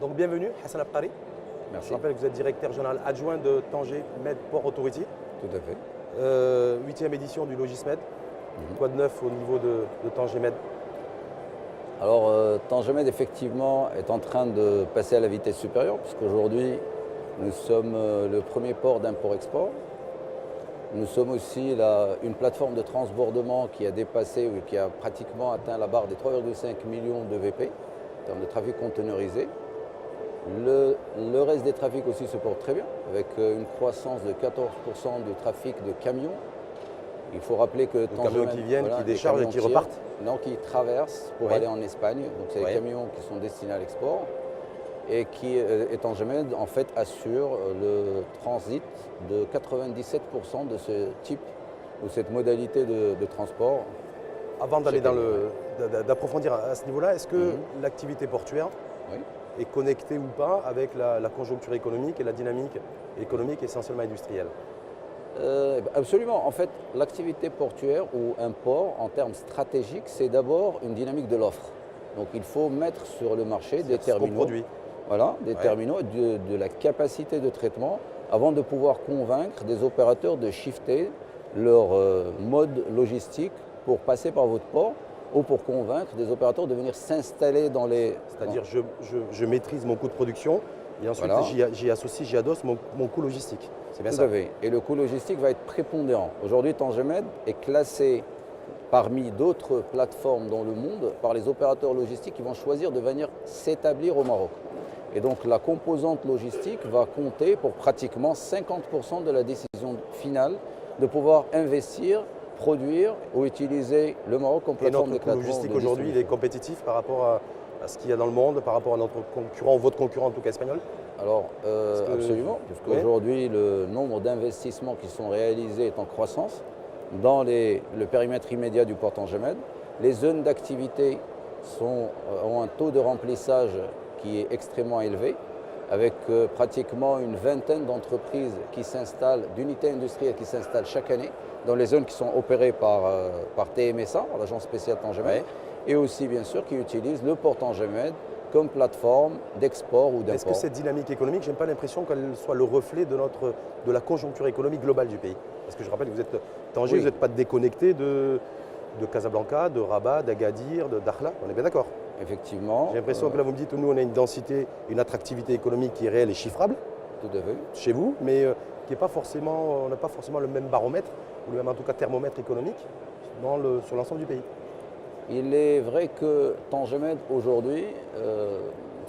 Donc bienvenue, Hassan Abkari. Merci. Je rappelle que vous êtes directeur général adjoint de Tanger Med Port Authority. Tout à fait. 8e édition du Logismed. Quoi de neuf au niveau de Tanger Med? Alors, Tanger Med, effectivement, est en train de passer à la vitesse supérieure, puisqu'aujourd'hui, nous sommes le premier port d'import-export. Nous sommes aussi une plateforme de transbordement qui a dépassé, ou qui a pratiquement atteint la barre des 3,5 millions de VP, en termes de trafic conteneurisé. Le reste des trafics aussi se porte très bien, avec une croissance de 14% du trafic de camions. Il faut rappeler que Les camions qui viennent, qui déchargent et qui repartent? Non, qui traversent pour aller en Espagne. Donc c'est des camions qui sont destinés à l'export et qui, Tanger Med, en fait, assure le transit de 97% de ce type ou cette modalité de transport. Avant d'aller d'approfondir à ce niveau-là, est-ce que l'activité portuaire est connectée ou pas avec la conjoncture économique et la dynamique économique essentiellement industrielle? Absolument. En fait, l'activité portuaire ou un port, en termes stratégiques, c'est d'abord une dynamique de l'offre. Donc il faut mettre sur le marché des terminaux, terminaux de la capacité de traitement avant de pouvoir convaincre des opérateurs de shifter leur mode logistique pour passer par votre port ou pour convaincre des opérateurs de venir s'installer dans les... C'est-à-dire je maîtrise mon coût de production et ensuite j'y associe, j'y adosse mon coût logistique. C'est bien ça. Tout à fait. Et le coût logistique va être prépondérant. Aujourd'hui, Tanger Med est classé parmi d'autres plateformes dans le monde par les opérateurs logistiques qui vont choisir de venir s'établir au Maroc. Et donc la composante logistique va compter pour pratiquement 50% de la décision finale de pouvoir investir, produire ou utiliser le Maroc comme plateforme de coût logistique aujourd'hui, il est compétitif par rapport à ce qu'il y a dans le monde, par rapport à notre concurrent, votre concurrent en tout cas espagnol? Alors absolument, puisqu'aujourd'hui le nombre d'investissements qui sont réalisés est en croissance dans le périmètre immédiat du port Tanger Med. Les zones d'activité ont un taux de remplissage qui est extrêmement élevé, avec pratiquement une vingtaine d'entreprises qui s'installent, d'unités industrielles qui s'installent chaque année dans les zones qui sont opérées par TMSA, l'agence spéciale Tanger Med, et aussi bien sûr qui utilisent le port Tanger Med comme plateforme d'export ou d'import. Est-ce que cette dynamique économique, je n'ai pas l'impression qu'elle soit le reflet de la conjoncture économique globale du pays? Parce que je rappelle que vous êtes Tanger, vous n'êtes pas déconnecté de Casablanca, de Rabat, d'Agadir, de Dakhla, on est bien d'accord? Effectivement. J'ai l'impression que là vous me dites, nous on a une densité, une attractivité économique qui est réelle et chiffrable. Tout à fait. Chez vous, mais qui est pas forcément, on n'a pas forcément le même baromètre, ou le même en tout cas thermomètre économique sur l'ensemble du pays. Il est vrai que Tanger Med aujourd'hui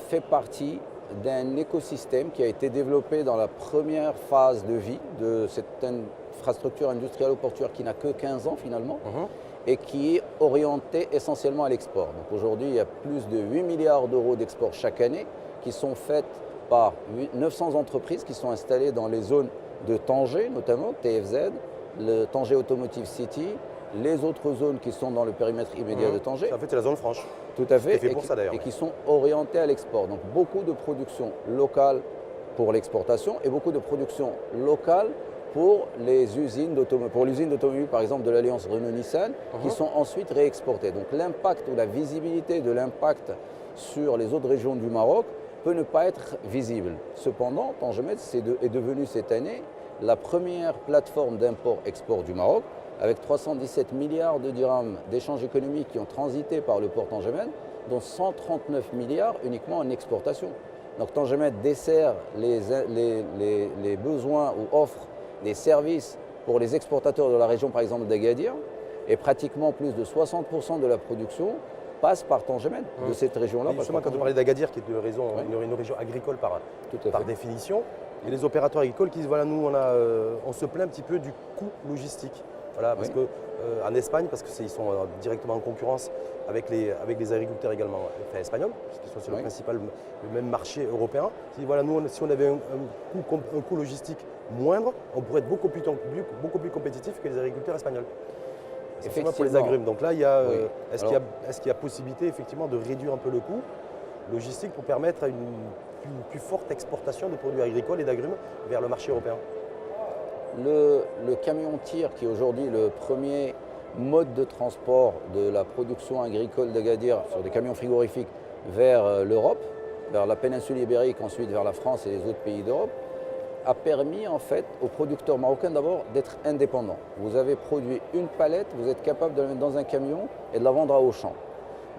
fait partie d'un écosystème qui a été développé dans la première phase de vie de cette infrastructure industrielle ou portuaire qui n'a que 15 ans finalement et qui est orientée essentiellement à l'export. Donc aujourd'hui, il y a plus de 8 milliards d'euros d'export chaque année qui sont faites par 900 entreprises qui sont installées dans les zones de Tanger, notamment TFZ, le Tanger Automotive City, les autres zones qui sont dans le périmètre immédiat de Tanger. En fait, c'est la zone franche. Tout à fait. Et qui sont orientées à l'export. Donc beaucoup de production locale pour l'exportation et beaucoup de production locale pour les usines d'automobile, par exemple de l'Alliance Renault-Nissan, qui sont ensuite réexportées. Donc l'impact ou la visibilité de l'impact sur les autres régions du Maroc peut ne pas être visible. Cependant, Tanger Med est devenu cette année la première plateforme d'import-export du Maroc, avec 317 milliards de dirhams d'échanges économiques qui ont transité par le port Tanger Med, dont 139 milliards uniquement en exportation. Donc Tanger Med dessert les besoins ou offre des services pour les exportateurs de la région, par exemple d'Agadir, et pratiquement plus de 60% de la production passe par Tanger Med, de cette région-là. Justement, quand vous parlez d'Agadir, qui est une région agricole par définition, et les opérateurs agricoles qui disent, voilà, nous, on se plaint un petit peu du coût logistique. Voilà, parce qu'en Espagne, parce qu'ils sont directement en concurrence avec les agriculteurs également espagnols, parce qu'ils sont sur le même marché européen. Ils disent, voilà, nous, si on avait un coût logistique moindre, on pourrait être beaucoup plus compétitif que les agriculteurs espagnols. Effectivement pour les agrumes. Donc là, est-ce qu'il y a possibilité effectivement de réduire un peu le coût logistique pour permettre une plus forte exportation de produits agricoles et d'agrumes vers le marché européen? Le camion-tir, qui est aujourd'hui le premier mode de transport de la production agricole d'Agadir sur des camions frigorifiques vers l'Europe, vers la péninsule ibérique, ensuite vers la France et les autres pays d'Europe, a permis en fait aux producteurs marocains d'abord d'être indépendants. Vous avez produit une palette, vous êtes capable de la mettre dans un camion et de la vendre à Auchan.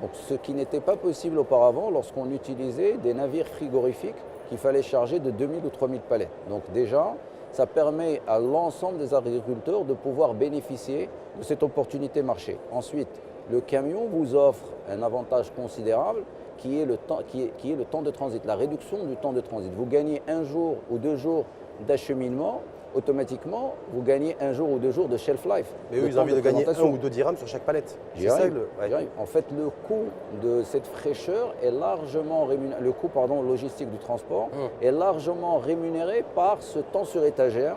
Donc, ce qui n'était pas possible auparavant lorsqu'on utilisait des navires frigorifiques qu'il fallait charger de 2000 ou 3000 palettes. Donc déjà, ça permet à l'ensemble des agriculteurs de pouvoir bénéficier de cette opportunité marché. Ensuite, le camion vous offre un avantage considérable qui est le temps de transit, la réduction du temps de transit. Vous gagnez 1 jour ou 2 jours d'acheminement, automatiquement, vous gagnez 1 jour ou 2 jours de shelf life. Mais eux, ils ont envie de gagner 1 ou 2 dirhams sur chaque palette. En fait, le coût de cette fraîcheur est largement rémunéré, le coût logistique du transport est largement rémunéré par ce temps sur étagère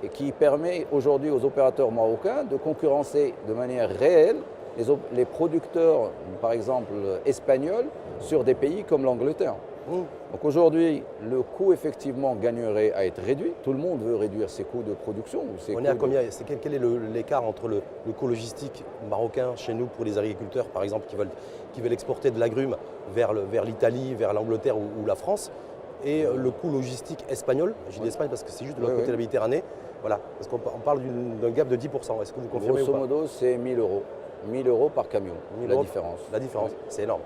et qui permet aujourd'hui aux opérateurs marocains de concurrencer de manière réelle les producteurs, par exemple espagnols, sur des pays comme l'Angleterre. Donc aujourd'hui, le coût effectivement gagnerait à être réduit. Tout le monde veut réduire ses coûts de production. On est à combien? Quel est l'écart entre le coût logistique marocain chez nous pour les agriculteurs, par exemple, qui veulent exporter de l'agrumes vers l'Italie, vers l'Angleterre ou la France, et le coût logistique espagnol? J'ai dit l'Espagne parce que c'est juste de l'autre côté de la Méditerranée. Voilà, parce qu'on parle d'un gap de 10%. Est-ce que vous confirmez Grosso ou pas? modo, c'est 1 000 euros. 1 000 euros par camion, la différence. La différence, c'est énorme.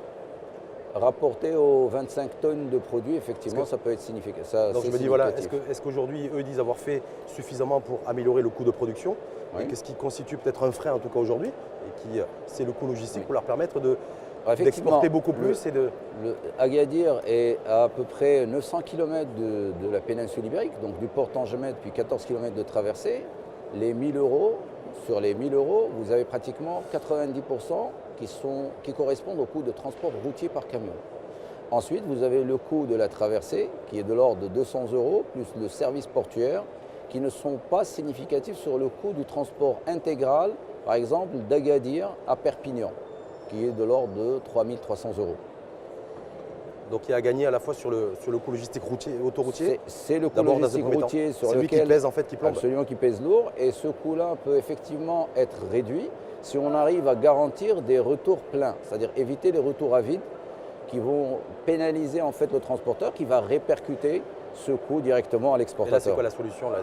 Rapporté aux 25 tonnes de produits, effectivement, ça peut être significatif. Donc je me dis, voilà, est-ce qu'aujourd'hui, eux disent avoir fait suffisamment pour améliorer le coût de production? Qu'est-ce qui constitue peut-être un frein, en tout cas aujourd'hui, et qui c'est le coût logistique pour leur permettre d'exporter beaucoup plus Agadir est à peu près 900 km de la péninsule ibérique, donc du port Tangemed, puis 14 km de traversée. Les 1 000 euros, sur les 1 000 euros, vous avez pratiquement 90% qui correspondent au coût de transport routier par camion. Ensuite, vous avez le coût de la traversée, qui est de l'ordre de 200 euros, plus le service portuaire, qui ne sont pas significatifs sur le coût du transport intégral, par exemple d'Agadir à Perpignan, qui est de l'ordre de 3 300 euros. Donc il y a à gagner à la fois sur le coût logistique autoroutier. C'est le coût logistique routier sur lequel qui pèse en fait, qui plombe. Absolument, qui pèse lourd. Et ce coût-là peut effectivement être réduit si on arrive à garantir des retours pleins, c'est-à-dire éviter les retours à vide qui vont pénaliser en fait le transporteur, qui va répercuter ce coût directement à l'exportateur. Et là, c'est quoi la solution là?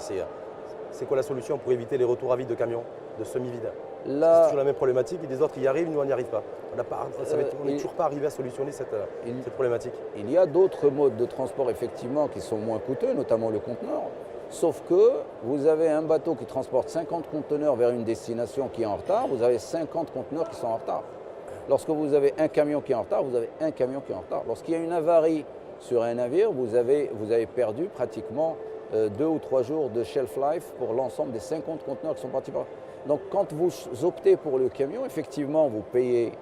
C'est quoi la solution pour éviter les retours à vide de camions, de semi-vide? C'est toujours la même problématique, et des autres y arrivent, nous on n'y arrive pas. On n'est toujours pas arrivé à solutionner cette problématique. Il y a d'autres modes de transport effectivement qui sont moins coûteux, notamment le conteneur. Sauf que vous avez un bateau qui transporte 50 conteneurs vers une destination qui est en retard, vous avez 50 conteneurs qui sont en retard. Lorsque vous avez un camion qui est en retard, vous avez un camion qui est en retard. Lorsqu'il y a une avarie sur un navire, vous avez perdu pratiquement 2 ou 3 jours de shelf life pour l'ensemble des 50 conteneurs qui sont partis par là. Donc quand vous optez pour le camion, effectivement, vous payez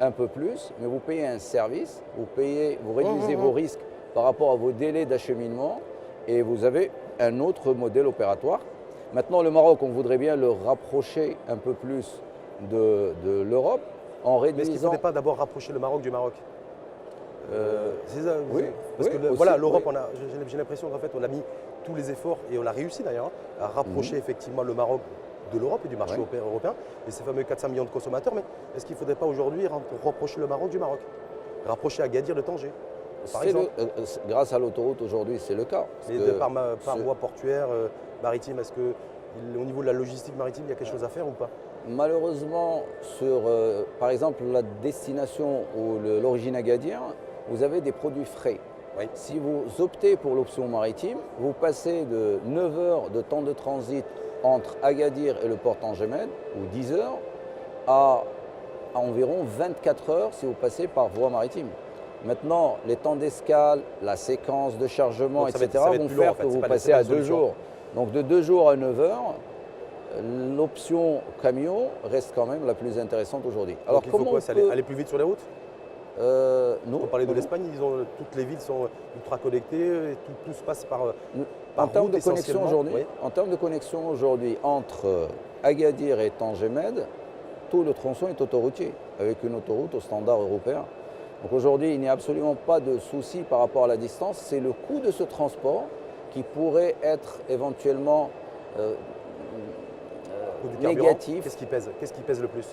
un peu plus, mais vous payez un service, vous réduisez vos risques par rapport à vos délais d'acheminement et vous avez un autre modèle opératoire. Maintenant, le Maroc, on voudrait bien le rapprocher un peu plus de l'Europe en réduisant… Mais est-ce qu'il ne faudrait pas d'abord rapprocher le Maroc du Maroc? Oui, parce que voilà, l'Europe, j'ai l'impression qu'en fait, on a mis tous les efforts, et on a réussi d'ailleurs, à rapprocher effectivement le Maroc de l'Europe et du marché européen, et ces fameux 400 millions de consommateurs. Mais est-ce qu'il ne faudrait pas aujourd'hui rapprocher le Maroc du Maroc? Rapprocher Agadir de Tanger, par exemple? Grâce à l'autoroute aujourd'hui, c'est le cas. Et par voie portuaire, maritime, est-ce qu'au niveau de la logistique maritime, il y a quelque chose à faire ou pas? Malheureusement, sur par exemple la destination ou l'origine Agadir, vous avez des produits frais. Oui. Si vous optez pour l'option maritime, vous passez de 9 heures de temps de transit entre Agadir et le port Tangemed, ou 10 heures, à environ 24 heures si vous passez par voie maritime. Maintenant, les temps d'escale, la séquence de chargement, etc. vont faire que vous passez à 2 jours. Donc de 2 jours à 9 heures, l'option camion reste quand même la plus intéressante aujourd'hui. Alors comment il faut aller plus vite sur les routes? Non. On parlait de l'Espagne, toutes les villes sont ultra connectées, et tout se passe par en termes de connexion aujourd'hui, oui. En termes de connexion aujourd'hui entre Agadir et Tangemed, tout le tronçon est autoroutier, avec une autoroute au standard européen. Donc aujourd'hui, il n'y a absolument pas de souci par rapport à la distance. C'est le coût de ce transport qui pourrait être éventuellement négatif. Qu'est-ce qui pèse le plus?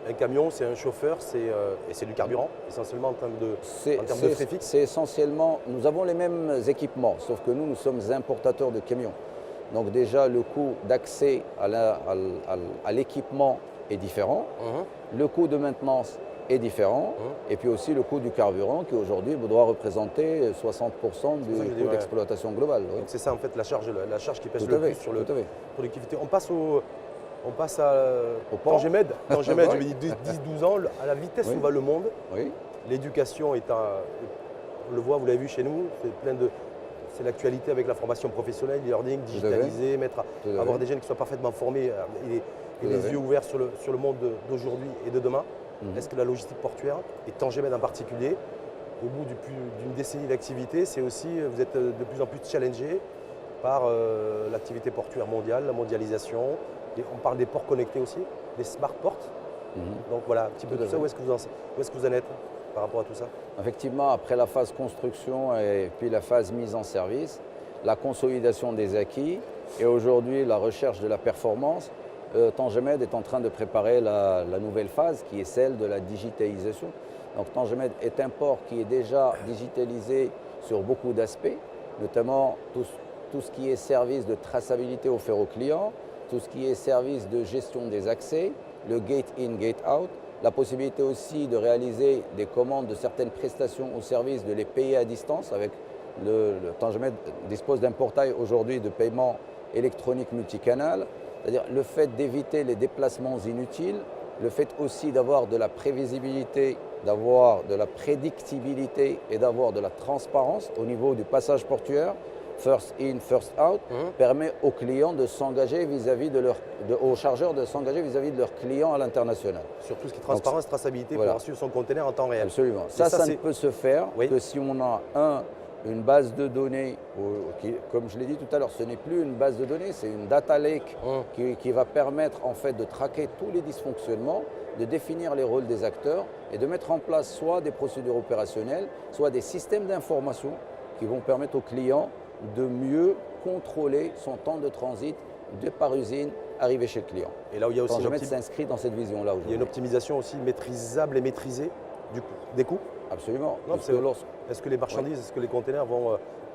Un camion, c'est un chauffeur, et c'est du carburant, essentiellement en termes de frais fixes. C'est essentiellement, nous avons les mêmes équipements, sauf que nous sommes importateurs de camions. Donc déjà, le coût d'accès à l'équipement est différent, le coût de maintenance est différent, et puis aussi le coût du carburant qui aujourd'hui doit représenter 60% du coût d'exploitation globale. Donc c'est ça en fait la charge qui pèse le plus sur la productivité. On passe à Tangemed, je me dis 10-12 ans, à la vitesse où va le monde. L'éducation est on le voit, vous l'avez vu chez nous, c'est l'actualité avec la formation professionnelle, e-learning, digitalisé, avoir des jeunes qui soient parfaitement formés et les yeux ouverts sur le monde d'aujourd'hui et de demain. Est-ce que la logistique portuaire, et Tangemed en particulier, au bout d'une décennie d'activité, c'est aussi, vous êtes de plus en plus challengé par l'activité portuaire mondiale, la mondialisation. On parle des ports connectés aussi, des smart ports. Donc voilà, un petit peu de ça, où est-ce que vous en êtes par rapport à tout ça? Effectivement, après la phase construction et puis la phase mise en service, la consolidation des acquis et aujourd'hui la recherche de la performance, Tangemed est en train de préparer la nouvelle phase qui est celle de la digitalisation. Donc Tangemed est un port qui est déjà digitalisé sur beaucoup d'aspects, notamment tout ce qui est service de traçabilité offert aux clients, tout ce qui est service de gestion des accès, le gate in, gate out, la possibilité aussi de réaliser des commandes de certaines prestations au service, de les payer à distance. Avec le Tangemed dispose d'un portail aujourd'hui de paiement électronique multicanal, c'est-à-dire le fait d'éviter les déplacements inutiles, le fait aussi d'avoir de la prévisibilité, d'avoir de la prédictibilité et d'avoir de la transparence au niveau du passage portuaire, first in, first out, permet aux clients de s'engager aux chargeurs de s'engager vis-à-vis de leurs clients à l'international. Sur tout ce qui est transparence, traçabilité, pour suivre son conteneur en temps réel. Absolument. Ça ne peut se faire que si on a une base de données, comme je l'ai dit tout à l'heure, ce n'est plus une base de données, c'est une data lake qui va permettre en fait de traquer tous les dysfonctionnements, de définir les rôles des acteurs et de mettre en place soit des procédures opérationnelles, soit des systèmes d'information qui vont permettre aux clients de mieux contrôler son temps de transit de par usine arrivé chez le client. Et là où il y a aussi Tangemed s'inscrit dans cette vision-là aujourd'hui. Il y a une optimisation aussi maîtrisable et maîtrisée des coûts. Absolument. Est-ce que les marchandises, est-ce que les containers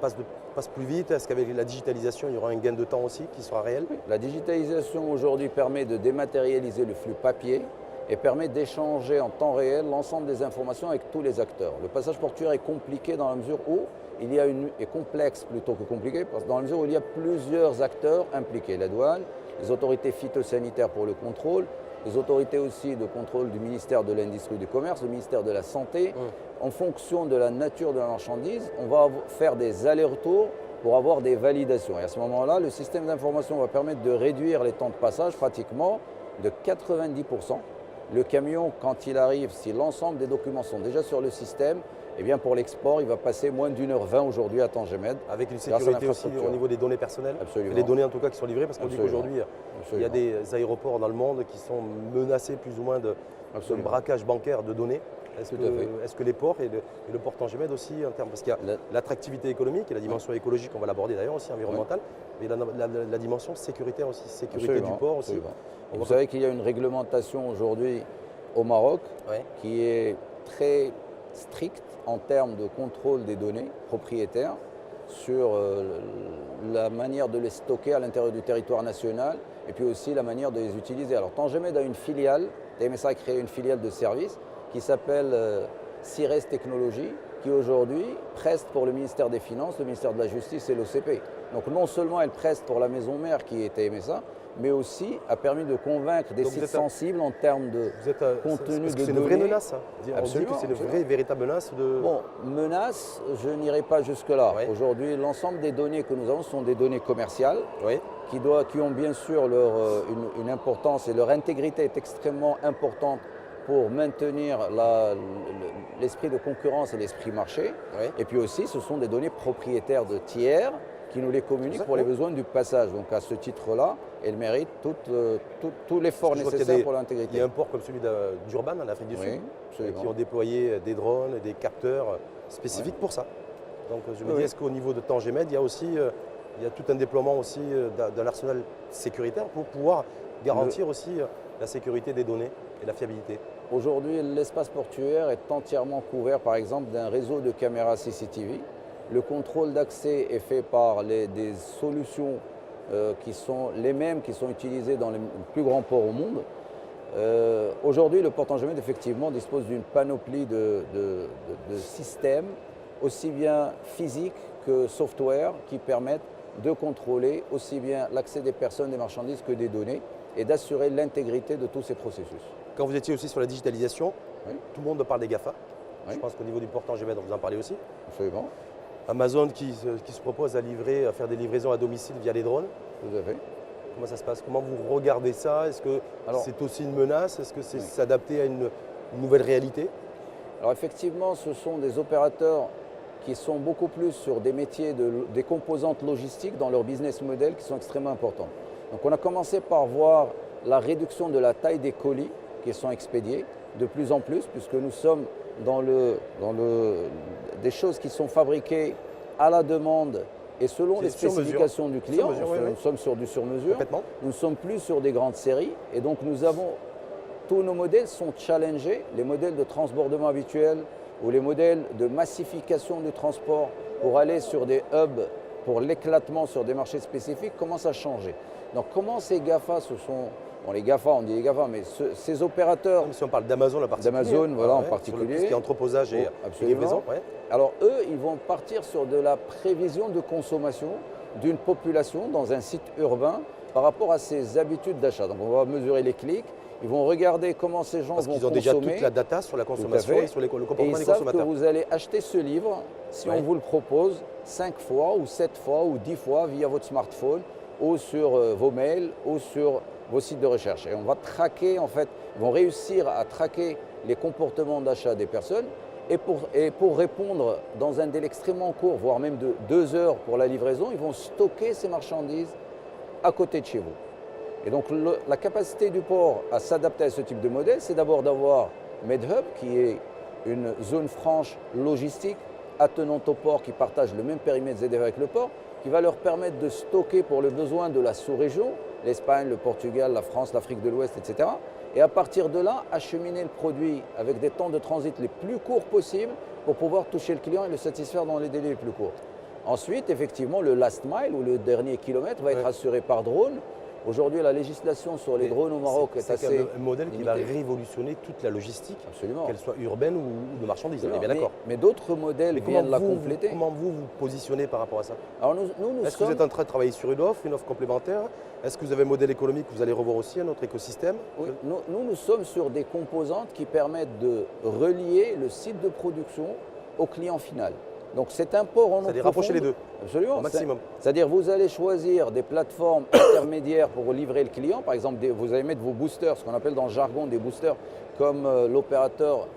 passent plus vite? Est-ce qu'avec la digitalisation, il y aura un gain de temps aussi qui sera réel? La digitalisation aujourd'hui permet de dématérialiser le flux papier et permet d'échanger en temps réel l'ensemble des informations avec tous les acteurs. Le passage portuaire est compliqué dans la mesure où est complexe plutôt que compliqué, parce que dans la mesure où il y a plusieurs acteurs impliqués. La douane, les autorités phytosanitaires pour le contrôle, les autorités aussi de contrôle du ministère de l'Industrie et du Commerce, le ministère de la Santé. En fonction de la nature de la marchandise, on va faire des allers-retours pour avoir des validations. Et à ce moment-là, le système d'information va permettre de réduire les temps de passage pratiquement de 90%. Le camion, quand il arrive, si l'ensemble des documents sont déjà sur le système, eh bien pour l'export, il va passer moins d'1h20 aujourd'hui à Tangemed. Avec une sécurité aussi au niveau des données personnelles. Absolument. Les données en tout cas qui sont livrées, parce qu'on dit qu'aujourd'hui, il y a des aéroports dans le monde qui sont menacés plus ou moins de braquage bancaire de données. Est-ce que les ports et le port Tangemed aussi, en termes, parce qu'il y a l'attractivité économique et la dimension écologique, on va l'aborder d'ailleurs aussi, environnementale, mais la dimension sécuritaire aussi, sécurité du port aussi. Vous savez qu'il y a une réglementation aujourd'hui au Maroc qui est très stricte en termes de contrôle des données propriétaires sur la manière de les stocker à l'intérieur du territoire national et puis aussi la manière de les utiliser. Alors Tangemed a une filiale, TMSA a créé une filiale de service qui s'appelle CIRES Technologies, qui aujourd'hui preste pour le ministère des Finances, le ministère de la Justice et l'OCP. Donc non seulement elle preste pour la maison mère qui est TMSA, mais aussi a permis de convaincre des sites sensibles en termes de contenu de données. C'est une vraie menace, hein. On dit que c'est une véritable menace de... Bon, menace, je n'irai pas jusque-là. Aujourd'hui, l'ensemble des données que nous avons sont des données commerciales qui ont bien sûr une importance et leur intégrité est extrêmement importante pour maintenir l'esprit de concurrence et l'esprit marché. Et puis aussi, ce sont des données propriétaires de tiers qui nous les communiquent pour les besoins du passage. Donc à ce titre-là, elle mérite tout l'effort nécessaire pour l'intégrité. Il y a un port comme celui d'Urban en Afrique du Sud qui ont déployé des drones, des capteurs spécifiques pour ça. Donc je me dis, est-ce qu'au niveau de Tangemed, il y a tout un déploiement aussi d'un arsenal sécuritaire pour pouvoir garantir aussi la sécurité des données? et la fiabilité? Aujourd'hui, l'espace portuaire est entièrement couvert par exemple d'un réseau de caméras CCTV. Le contrôle d'accès est fait par des solutions qui sont les mêmes qui sont utilisées dans les plus grands ports au monde. Aujourd'hui, le port Tangemède effectivement dispose d'une panoplie de systèmes, aussi bien physiques que software, qui permettent de contrôler aussi bien l'accès des personnes, des marchandises que des données et d'assurer l'intégrité de tous ces processus. Quand vous étiez aussi sur la digitalisation, Oui. tout le monde parle des GAFA. Oui. Je pense qu'au niveau du port Tangemède, vous en parlez aussi. Absolument, Amazon qui se propose à faire des livraisons à domicile via les drones. tout à fait. Comment ça se passe? Comment vous regardez ça? Est-ce que c'est aussi une menace? Est-ce que c'est s'adapter à une nouvelle réalité? Alors effectivement, ce sont des opérateurs qui sont beaucoup plus sur des métiers, des composantes logistiques dans leur business model qui sont extrêmement importants. Donc on a commencé par voir la réduction de la taille des colis qui sont expédiés de plus en plus, puisque nous sommes dans des choses qui sont fabriquées à la demande et selon les spécifications du client. Nous sommes sur du sur-mesure. Nous ne sommes plus sur des grandes séries et donc tous nos modèles sont challengés. Les modèles de transbordement habituels ou les modèles de massification du transport pour aller sur des hubs, pour l'éclatement sur des marchés spécifiques commencent à changer. Donc comment ces GAFA les GAFA, on dit les GAFA, mais ces opérateurs… Si on parle d'Amazon en particulier. D'Amazon, voilà, en particulier. Sur tout ce qui est entreposage et livraison. Ouais. Alors eux, ils vont partir sur de la prévision de consommation d'une population dans un site urbain par rapport à ses habitudes d'achat. Donc on va mesurer les clics, ils vont regarder comment ces gens vont consommer. Parce qu'ils ont déjà toute la data sur la consommation et sur le comportement des consommateurs. Et ils savent que vous allez acheter ce livre si on vous le propose 5 fois ou 7 fois ou 10 fois via votre smartphone ou sur vos mails ou sur vos sites de recherche. Et on va traquer, en fait, ils vont réussir à traquer les comportements d'achat des personnes et pour répondre dans un délai extrêmement court, voire même de 2 heures pour la livraison, ils vont stocker ces marchandises à côté de chez vous. Et donc la capacité du port à s'adapter à ce type de modèle, c'est d'abord d'avoir MedHub, qui est une zone franche logistique attenante au port, qui partage le même périmètre ZDF avec le port, qui va leur permettre de stocker pour le besoin de la sous-région, l'Espagne, le Portugal, la France, l'Afrique de l'Ouest, etc. Et à partir de là, acheminer le produit avec des temps de transit les plus courts possibles pour pouvoir toucher le client et le satisfaire dans les délais les plus courts. Ensuite, effectivement, le last mile ou le dernier kilomètre va être assuré par drone. Aujourd'hui, la législation sur les drones au Maroc est assez un modèle qui va révolutionner toute la logistique, qu'elle soit urbaine ou de marchandises. On est bien d'accord. Mais d'autres modèles viennent la compléter. Comment vous positionnez par rapport à ça? Alors Est-ce que vous êtes en train de travailler sur une offre que Est-ce que vous avez un modèle économique que vous allez revoir aussi à notre écosystème? Oui, nous sommes sur des composantes qui permettent de relier le site de production au client final. Donc c'est un port en eau C'est-à-dire rapprocher les deux. Absolument. Au maximum. C'est-à-dire vous allez choisir des plateformes intermédiaires pour livrer le client. Par exemple, vous allez mettre vos boosters, ce qu'on appelle dans le jargon des boosters, comme l'opérateur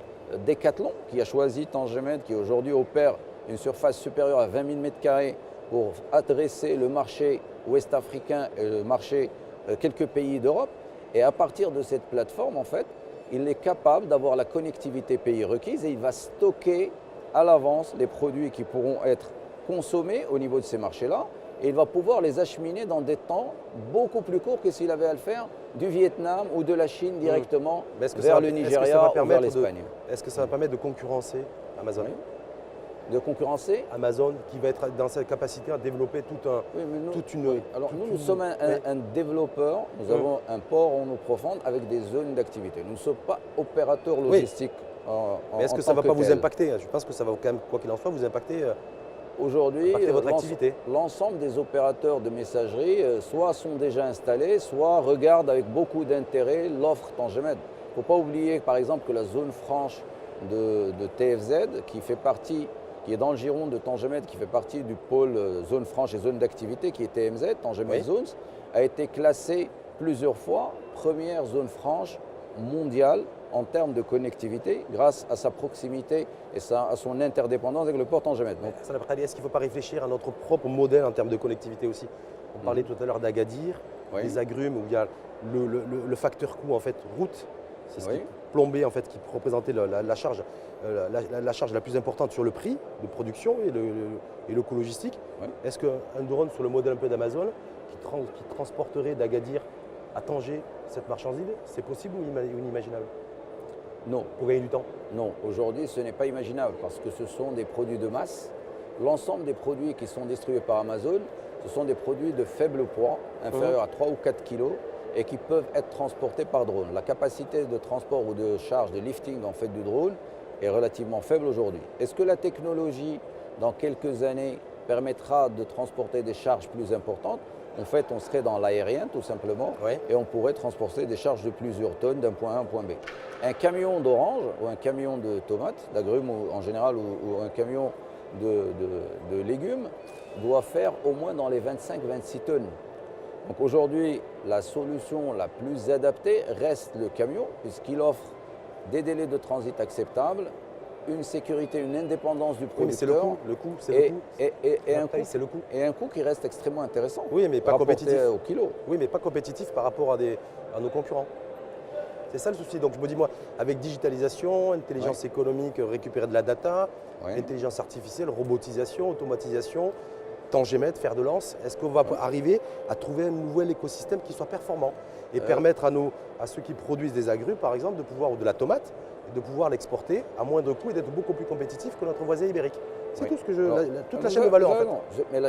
Decathlon, qui a choisi Tangemède, qui aujourd'hui opère une surface supérieure à 20 000 m² pour adresser le marché ouest-africain et le marché quelques pays d'Europe. Et à partir de cette plateforme, en fait, il est capable d'avoir la connectivité pays requise et il va stocker à l'avance les produits qui pourront être consommés au niveau de ces marchés-là et il va pouvoir les acheminer dans des temps beaucoup plus courts que s'il avait à le faire du Vietnam ou de la Chine directement vers le Nigeria ou vers l'Espagne. Est-ce que ça va permettre de concurrencer Amazon? De concurrencer Amazon qui va être dans sa capacité à développer Alors nous sommes un développeur, nous avons un port en eau profonde avec des zones d'activité. Nous ne sommes pas opérateurs logistiques. Mais est-ce que ça ne va pas vous impacter? Je pense que ça va quand même, quoi qu'il en soit, vous impacter aujourd'hui. Votre activité. L'ensemble des opérateurs de messagerie soit sont déjà installés, soit regardent avec beaucoup d'intérêt l'offre Tangemède. Il ne faut pas oublier par exemple que la zone franche de TFZ, qui est dans le giron de Tangemède, qui fait partie du pôle zone franche et zone d'activité, qui est TMZ, Tangemède Zones, a été classée plusieurs fois première zone franche mondiale en termes de connectivité grâce à sa proximité et à son interdépendance avec le port Tangemède. Est-ce qu'il ne faut pas réfléchir à notre propre modèle en termes de connectivité aussi? On parlait tout à l'heure d'Agadir, les agrumes, où il y a le facteur coût en fait route, c'est ce qui plombait en fait, qui représentait la charge la plus importante sur le prix de production et le coût logistique. Est-ce qu'un drone sur le modèle un peu d'Amazon qui transporterait d'Agadir à Tanger cette marchandise? C'est possible ou inimaginable? Non. Pour gagner du temps? Non, aujourd'hui ce n'est pas imaginable parce que ce sont des produits de masse. L'ensemble des produits qui sont distribués par Amazon, ce sont des produits de faible poids, inférieurs à 3 ou 4 kilos, et qui peuvent être transportés par drone. La capacité de transport ou de charge, de lifting en fait du drone est relativement faible aujourd'hui. Est-ce que la technologie, dans quelques années, permettra de transporter des charges plus importantes? En fait, on serait dans l'aérien tout simplement, et on pourrait transporter des charges de plusieurs tonnes d'un point A à un point B. Un camion d'orange ou un camion de tomates, d'agrumes en général, ou un camion de légumes doit faire au moins dans les 25-26 tonnes. Donc aujourd'hui, la solution la plus adaptée reste le camion, puisqu'il offre des délais de transit acceptables, une sécurité, une indépendance du producteur. Oui, mais c'est le coût. Et un coût qui reste extrêmement intéressant. Oui, mais pas compétitif. Au kilo. Oui, mais pas compétitif par rapport à nos concurrents. C'est ça le souci. Donc je me dis, moi, avec digitalisation, intelligence économique, récupérer de la data, intelligence artificielle, robotisation, automatisation, tangémètre, fer de lance, est-ce qu'on va arriver à trouver un nouvel écosystème qui soit performant et permettre à ceux qui produisent des agrumes, par exemple, de pouvoir, ou de la tomate, de pouvoir l'exporter à moindre coût et d'être beaucoup plus compétitif que notre voisin ibérique. C'est tout ce que toute la chaîne de valeur en fait. Mais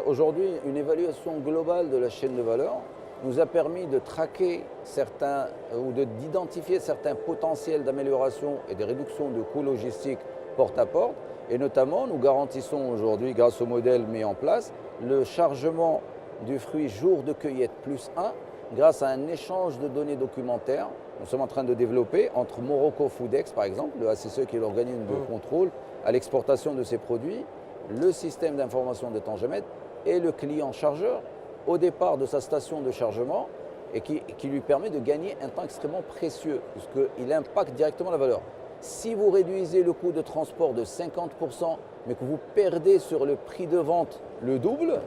aujourd'hui, une évaluation globale de la chaîne de valeur nous a permis de traquer certains ou d'identifier certains potentiels d'amélioration et de réduction de coûts logistiques porte à porte. Et notamment, nous garantissons aujourd'hui, grâce au modèle mis en place, le chargement du fruit jour de cueillette plus 1 grâce à un échange de données documentaires. Nous sommes en train de développer entre Morocco Foodex, par exemple, le ACCE qui est l'organisme de contrôle à l'exportation de ces produits, le système d'information de tangémètre et le client chargeur au départ de sa station de chargement et qui lui permet de gagner un temps extrêmement précieux puisqu'il impacte directement la valeur. Si vous réduisez le coût de transport de 50%, mais que vous perdez sur le prix de vente le double,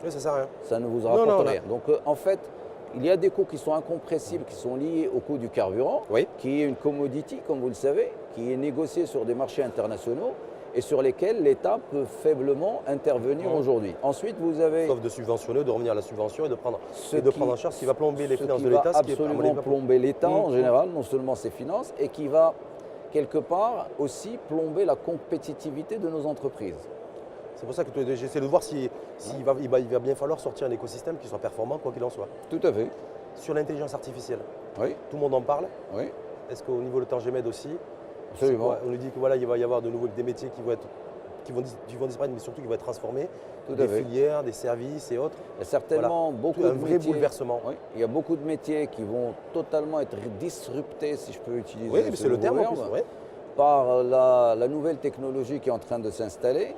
ça sert à rien. Ça ne vous rapporte rien. Donc en fait, il y a des coûts qui sont incompressibles, qui sont liés au coût du carburant, qui est une commodity, comme vous le savez, qui est négociée sur des marchés internationaux et sur lesquels l'État peut faiblement intervenir aujourd'hui. Ensuite, vous avez... Sauf de subventionner, de revenir à la subvention et de prendre en charge ce qui va plomber les finances de l'État. Ce qui va absolument plomber l'État en général, non seulement ses finances, et qui va quelque part aussi plomber la compétitivité de nos entreprises. C'est pour ça que j'essaie de voir s'il va bien falloir sortir un écosystème qui soit performant, quoi qu'il en soit. Tout à fait. Sur l'intelligence artificielle, tout le monde en parle. Est-ce qu'au niveau de Tangémède aussi, absolument. On nous dit qu'il va y avoir des métiers qui vont disparaître, mais surtout qui vont être transformés, des filières, des services et autres. Il y a certainement beaucoup de métiers. Un vrai bouleversement. Il y a beaucoup de métiers qui vont totalement être disruptés, si je peux utiliser mais c'est le terme en plus, par la nouvelle technologie qui est en train de s'installer.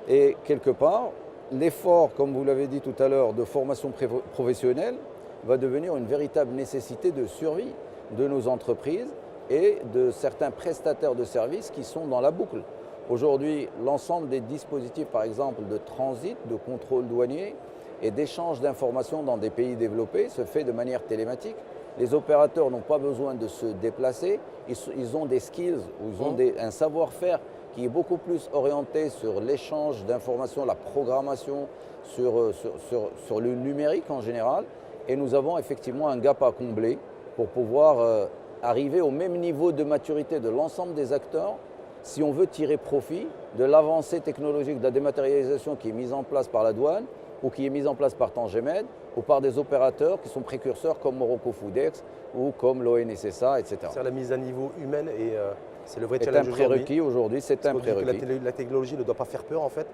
Et quelque part, l'effort, comme vous l'avez dit tout à l'heure, de formation professionnelle va devenir une véritable nécessité de survie de nos entreprises et de certains prestataires de services qui sont dans la boucle. Aujourd'hui, l'ensemble des dispositifs, par exemple, de transit, de contrôle douanier et d'échange d'informations dans des pays développés se fait de manière télématique. Les opérateurs n'ont pas besoin de se déplacer, ils ont des skills, ou ils ont un savoir-faire qui est beaucoup plus orienté sur l'échange d'informations, la programmation, sur le numérique en général. Et nous avons effectivement un gap à combler pour pouvoir arriver au même niveau de maturité de l'ensemble des acteurs si on veut tirer profit de l'avancée technologique de la dématérialisation qui est mise en place par la douane ou qui est mise en place par Tangémède ou par des opérateurs qui sont précurseurs comme Morocco Foodex ou comme l'ONSSA, etc. C'est la mise à niveau humaine et c'est le vrai challenge aujourd'hui. C'est un prérequis aujourd'hui, c'est un prérequis. La technologie ne doit pas faire peur en fait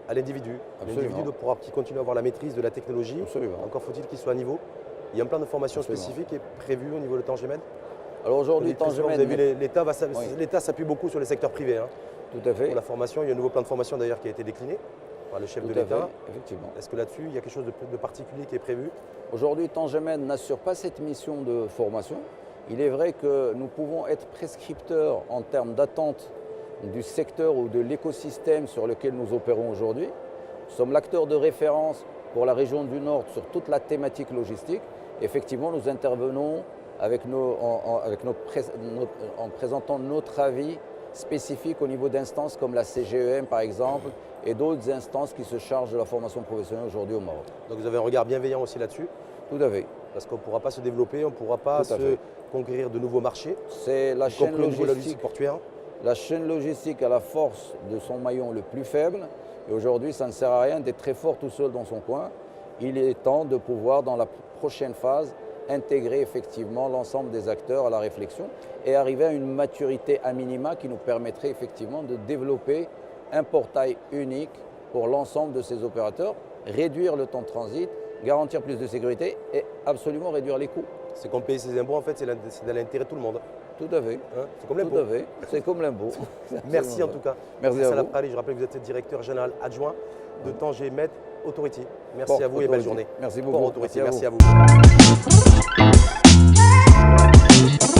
à l'individu. L'individu qui continue à avoir la maîtrise de la technologie, encore faut-il qu'il soit à niveau. Il y a un plan de formation spécifique qui est prévu au niveau de Tangémède. Alors aujourd'hui, Tangémède... L'État s'appuie beaucoup sur les secteurs privés. Tout à fait. Pour la formation, il y a un nouveau plan de formation d'ailleurs qui a été décliné par le chef de l'État. Effectivement. Est-ce que là-dessus, il y a quelque chose de particulier qui est prévu? Aujourd'hui, Tangémède n'assure pas cette mission de formation. Il est vrai que nous pouvons être prescripteurs en termes d'attente du secteur ou de l'écosystème sur lequel nous opérons aujourd'hui. Nous sommes l'acteur de référence pour la région du Nord sur toute la thématique logistique. Effectivement, nous intervenons en présentant notre avis spécifique au niveau d'instances comme la CGEM par exemple et d'autres instances qui se chargent de la formation professionnelle aujourd'hui au Maroc. Donc vous avez un regard bienveillant aussi là-dessus? Tout à fait. parce qu'on ne pourra pas se développer, on ne pourra pas conquérir de nouveaux marchés. C'est la chaîne logistique portuaire. La chaîne logistique a la force de son maillon le plus faible. Et aujourd'hui, ça ne sert à rien d'être très fort tout seul dans son coin. Il est temps de pouvoir, dans la prochaine phase, intégrer effectivement l'ensemble des acteurs à la réflexion et arriver à une maturité à minima qui nous permettrait effectivement de développer un portail unique pour l'ensemble de ces opérateurs, réduire le temps de transit, garantir plus de sécurité et absolument réduire les coûts. C'est qu'on paye ses impôts, en fait, c'est dans l'intérêt de tout le monde. Tout à fait. Hein, c'est comme l'impôt. Tout à fait. C'est comme l'impôt. Merci en tout cas. Merci à vous. Je rappelle que vous êtes directeur général adjoint de Tanger Med Authority. Merci à vous et belle journée. Merci beaucoup. Merci à vous.